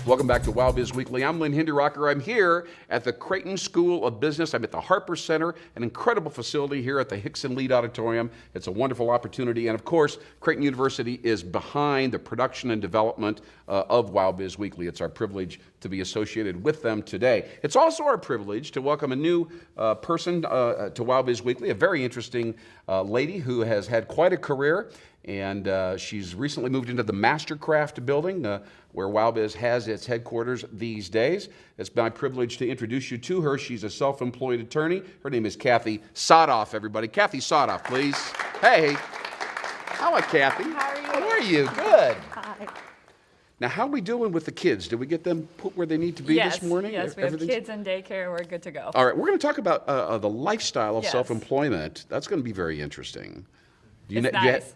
Welcome back to Wow Biz Weekly. I'm Lynn Hinderrocker. I'm here at the Creighton School of Business. I'm at the Harper Center, an incredible facility here at the Hickson Lead Auditorium. It's a wonderful opportunity. And of course, Creighton University is behind the production and development of Wow Biz Weekly. It's our privilege to be associated with them today. It's also our privilege to welcome a new person to Wow Biz Weekly, a very interesting lady who has had quite a career. And she's recently moved into the Mastercraft building where WowBiz has its headquarters these days. It's my privilege to introduce you to her. She's a self-employed attorney. Her name is Cathy Saathof, everybody. Cathy Saathof, please. Hey. Hello, Cathy. How are you? How are you? Good. Hi. Now, how are we doing with the kids? Did we get them put where they need to be this morning? Yes, we have kids in daycare. We're good to go. All right, we're going to talk about the lifestyle of Yes. self-employment. That's going to be very interesting. It's nice.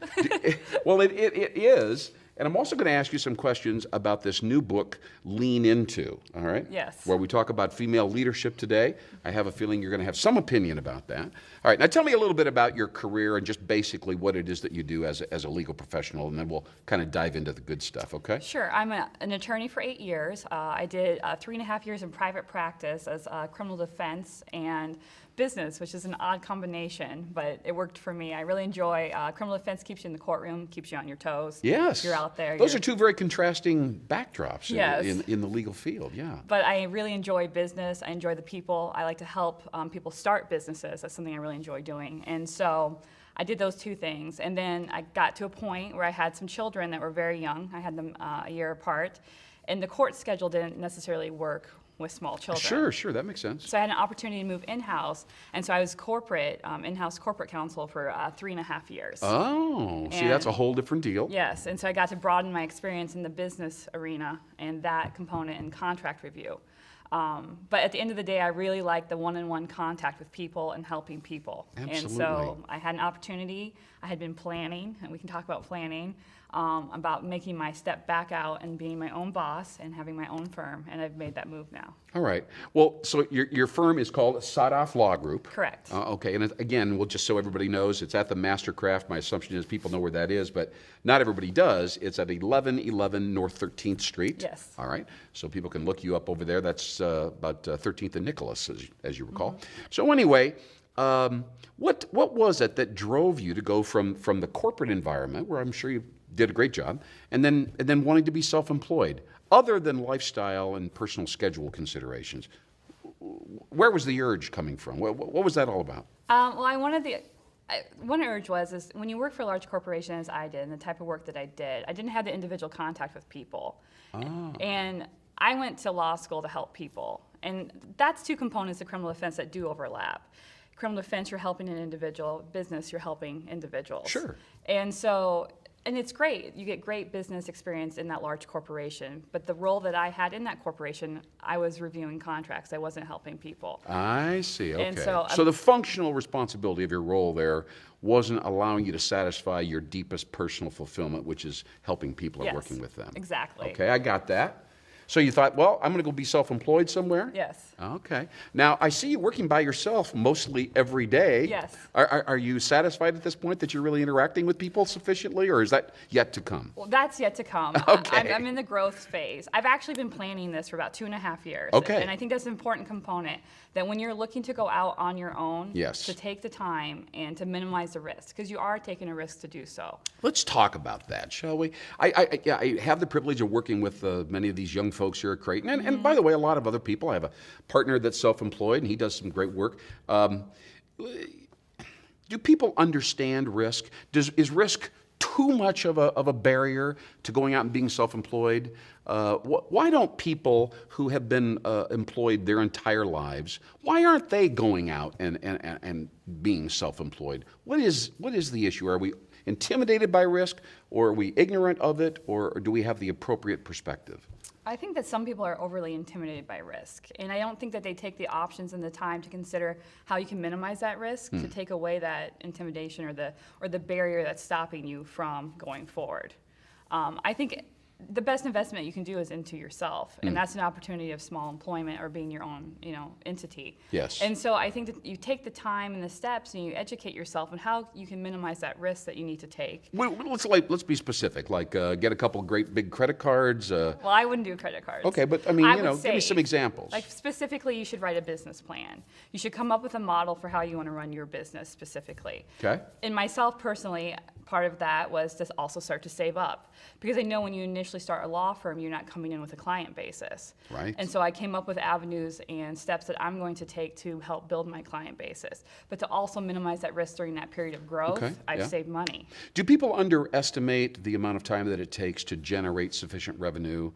Well, it is. And I'm also going to ask you some questions about this new book, Lean Into, all right? Yes. Where we talk about female leadership today. I have a feeling you're going to have some opinion about that. All right, now tell me a little bit about your career and just basically what it is that you do as a legal professional, and then we'll kind of dive into the good stuff, okay? Sure. I'm an attorney for 8 years. I did 3.5 years in private practice as criminal defense and business, which is an odd combination, but it worked for me. I really enjoy criminal defense. Keeps you in the courtroom, keeps you on your toes. Yes. You're out there. Those are two very contrasting backdrops Yes. in the legal field, yeah. But I really enjoy business. I enjoy the people. I like to help people start businesses. That's something I really enjoy doing. And so I did those two things. And then I got to a point where I had some children that were very young. I had them a year apart. And the court schedule didn't necessarily work with small children. Sure, that makes sense. So I had an opportunity to move in-house, and so I was in-house corporate counsel for 3.5 years. Oh, see, that's a whole different deal. Yes, and so I got to broaden my experience in the business arena and that component in contract review. But at the end of the day, I really like the one-on-one contact with people and helping people. Absolutely. And so I had an opportunity. I had been planning, and we can talk about planning, about making my step back out and being my own boss and having my own firm, and I've made that move now. All right. Well, so your firm is called Saathof Law Group. Correct. Okay, and again, well, just so everybody knows, it's at the Mastercraft. My assumption is people know where that is, but not everybody does. It's at 1111 North 13th Street. Yes. All right, so people can look you up over there. That's about 13th and Nicholas, as you recall. Mm-hmm. So anyway, what was it that drove you to go from the corporate environment, where I'm sure you did a great job, and then wanting to be self-employed, other than lifestyle and personal schedule considerations? Where was the urge coming from? What was that all about? Well, one urge is when you work for a large corporation, as I did, and the type of work that I didn't have the individual contact with people. Oh. And I went to law school to help people. And that's two components of criminal defense that do overlap. Criminal defense, you're helping an individual. Business, you're helping individuals. Sure. And it's great. You get great business experience in that large corporation. But the role that I had in that corporation, I was reviewing contracts. I wasn't helping people. I see, okay. And so the functional responsibility of your role there wasn't allowing you to satisfy your deepest personal fulfillment, which is helping people and Yes, working with them. exactly. Okay, I got that. So you thought, well, I'm going to go be self-employed somewhere? Yes. Okay. Now, I see you working by yourself mostly every day. Yes. Are you satisfied at this point that you're really interacting with people sufficiently, or is that yet to come? Well, that's yet to come. Okay. I'm in the growth phase. I've actually been planning this for about 2.5 years. Okay. And I think that's an important component, that when you're looking to go out on your own, Yes. to take the time and to minimize the risk, because you are taking a risk to do so. Let's talk about that, shall we? I have the privilege of working with many of these young folks here at Creighton, and by the way, a lot of other people. I have a partner that's self-employed, and he does some great work. Do people understand risk? Is risk too much of a barrier to going out and being self-employed? Why don't people who have been employed their entire lives, why aren't they going out and being self-employed? What is the issue? Are we intimidated by risk, or are we ignorant of it, or do we have the appropriate perspective? I think that some people are overly intimidated by risk, and I don't think that they take the options and the time to consider how you can minimize that risk, to take away that intimidation or the barrier that's stopping you from going forward. I think the best investment you can do is into yourself, and that's an opportunity of small employment or being your own, entity. Yes. And so I think that you take the time and the steps, and you educate yourself on how you can minimize that risk that you need to take. Well, let's be specific. Like get a couple of great big credit cards. Well, I wouldn't do credit cards. Okay, but I mean, I give would me say, some examples. Like specifically, you should write a business plan. You should come up with a model for how you want to run your business specifically. Okay. And myself personally, part of that was to also start to save up, because I know when you initially start a law firm, you're not coming in with a client basis. Right. And so I came up with avenues and steps that I'm going to take to help build my client basis, but to also minimize that risk during that period of growth. Okay, I've yeah. saved money. Do people underestimate the amount of time that it takes to generate sufficient revenue?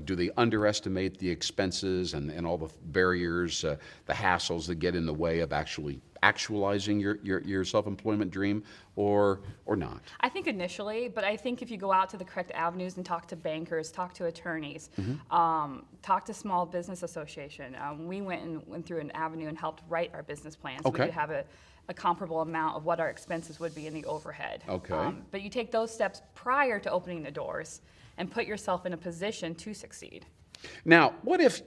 Do they underestimate the expenses and all the barriers, the hassles that get in the way of actualizing your self-employment dream, or not? I think initially, but I think if you go out to the correct avenues and talk to bankers, talk to attorneys, talk to Small Business Association. We went through an avenue and helped write our business plans. Okay. We could have a comparable amount of what our expenses would be in the overhead. Okay. But you take those steps prior to opening the doors and put yourself in a position to succeed. Now, what if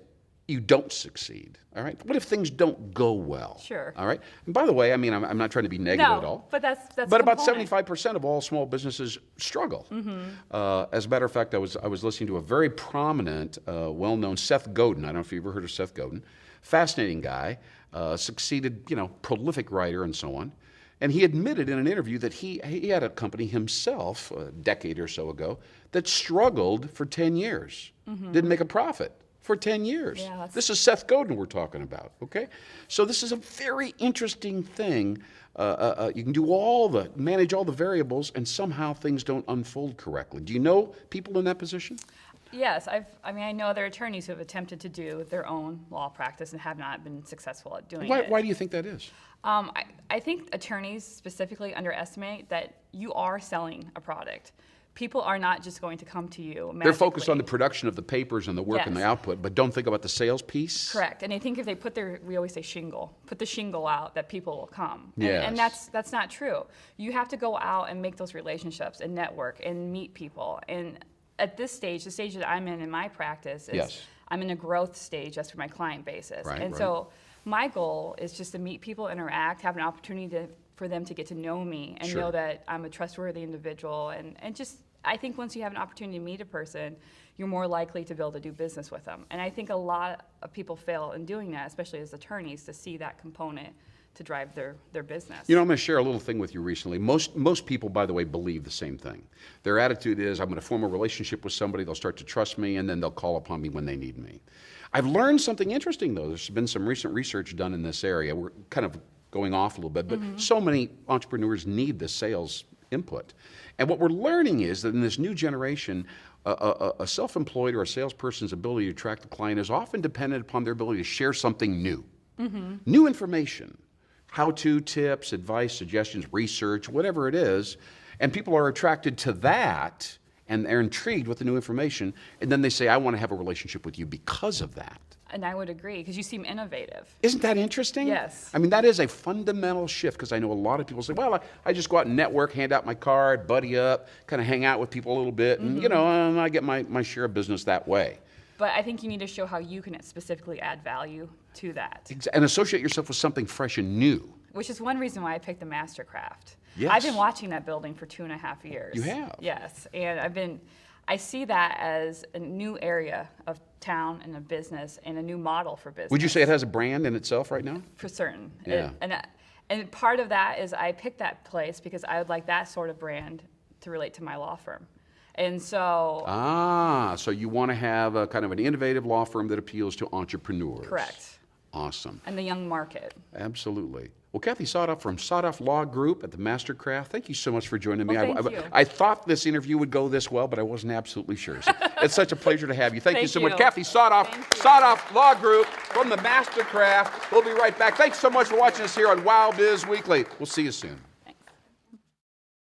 you don't succeed? All right. What if things don't go well? Sure. All right. And by the way, I mean, I'm not trying to be negative at all. No, but that's But a about component. 75% of all small businesses struggle. As a matter of fact, I was listening to a very prominent, well-known Seth Godin. I don't know if you've ever heard of Seth Godin. Fascinating guy, succeeded, prolific writer and so on. And he admitted in an interview that he had a company himself a decade or so ago that struggled for 10 years, didn't make a profit for 10 years. Yeah, this is Seth Godin we're talking about, okay? So this is a very interesting thing. You can do manage all the variables, and somehow things don't unfold correctly. Do you know people in that position? Yes, I know other attorneys who have attempted to do their own law practice and have not been successful at doing it. Why do you think that is? I think attorneys specifically underestimate that you are selling a product. People are not just going to come to you magically. They're focused on the production of the papers and the work and the Yes. output, but don't think about the sales piece? Correct, and I think if they we always say shingle, put the shingle out, that people will come. Yes. And that's not true. You have to go out and make those relationships and network and meet people. And at this stage, the stage that I'm in my practice is Yes. I'm in a growth stage just for my client basis. Right, and right. so my goal is just to meet people, interact, have an opportunity for them to get to know me and Sure. know that I'm a trustworthy individual. And just, I think once you have an opportunity to meet a person, you're more likely to be able to do business with them. And I think a lot of people fail in doing that, especially as attorneys, to see that component to drive their business. I'm going to share a little thing with you recently. Most people, by the way, believe the same thing. Their attitude is, I'm going to form a relationship with somebody, they'll start to trust me, and then they'll call upon me when they need me. I've learned something interesting, though. There's been some recent research done in this area. We're kind of going off a little bit, but so many entrepreneurs need the sales input. And what we're learning is that in this new generation, a self-employed or a salesperson's ability to attract a client is often dependent upon their ability to share something new. New information, how-to tips, advice, suggestions, research, whatever it is, and people are attracted to that, and they're intrigued with the new information, and then they say, I want to have a relationship with you because of that. And I would agree, because you seem innovative. Isn't that interesting? Yes. I mean, that is a fundamental shift, because I know a lot of people say, well, I just go out and network, hand out my card, buddy up, kind of hang out with people a little bit, and, and I get my share of business that way. But I think you need to show how you can specifically add value to that. And associate yourself with something fresh and new. Which is one reason why I picked the Mastercraft. Yes. I've been watching that building for 2.5 years. You have? Yes, and I see that as a new area of town and a business and a new model for business. Would you say it has a brand in itself right now? For certain. Yeah. And part of that is I picked that place because I would like that sort of brand to relate to my law firm. And so. So you want to have a kind of an innovative law firm that appeals to entrepreneurs. Correct. Awesome. And the young market. Absolutely. Well, Cathy Saathof from Saathof Law Group at the Mastercraft, thank you so much for joining me. Well, thank you. I thought this interview would go this well, but I wasn't absolutely sure. So it's such a pleasure to have you. Thank you so much. you. Cathy Saathof, Thank you. Saathof Law Group from the Mastercraft. We'll be right back. Thanks so much for watching us here on Wow Biz Weekly. We'll see you soon.